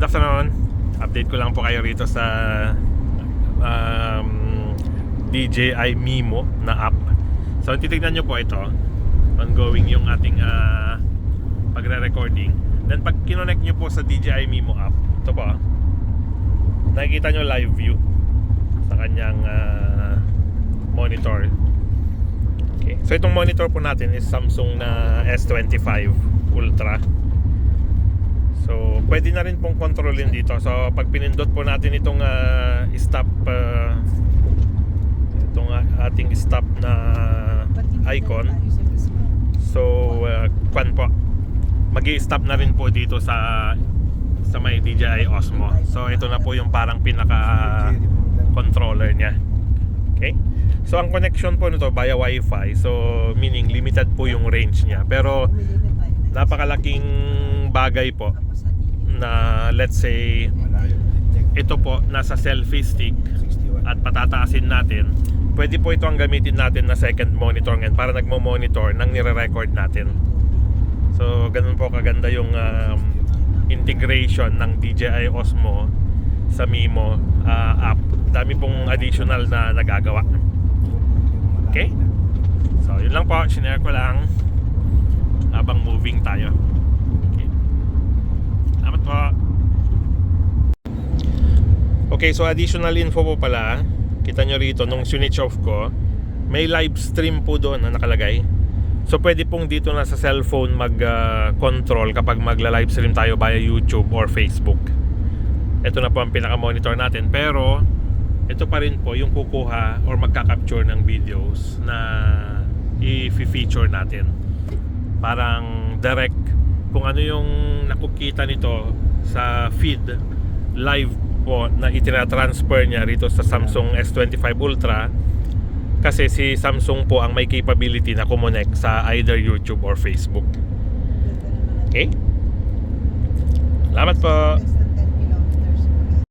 Good afternoon. Update ko lang po kayo rito sa DJI Mimo na app. So titignan nyo po ito. Ongoing yung ating pagre-recording. Then pag kinonect nyo po sa DJI Mimo app, ito po, nakikita nyo live view sa kanyang monitor. Okay. So itong monitor po natin is Samsung na S25 Ultra. So pwede na rin pong kontrolin dito. So pag pinindot po natin itong stop, itong ating stop na icon, so kwan po, magi-stop na rin po dito sa may DJI Osmo. So ito na po yung parang pinaka controller niya. Okay? So ang connection po nito via Wi-Fi. So meaning limited po yung range niya. Pero napakalaking bagay po na let's say ito po nasa selfie stick at patataasin natin. Pwede po ito ang gamitin natin na second monitor ngayon para nagmo-monitor ng nire-record natin. So ganun po kaganda yung integration ng DJI Osmo sa Mimo app. Dami pong additional na nagagawa. Okay? So yun lang po, shinare ko lang habang moving tayo. Okay. Salamat po. Okay, so additional info po pala. Kita nyo rito, nung switch off ko, may live stream po doon na nakalagay. So pwede pong dito na sa cellphone mag-control kapag magla-live stream tayo via YouTube or Facebook. Ito na po ang pinaka-monitor natin. Pero ito pa rin po yung kukuha or magka-capture ng videos na i-feature natin. Parang direct kung ano yung nakukita nito sa feed live po na itina-transfer niya rito sa Samsung S25 Ultra. Kasi si Samsung po ang may capability na kumonek sa either YouTube or Facebook. Okay? Salamat po.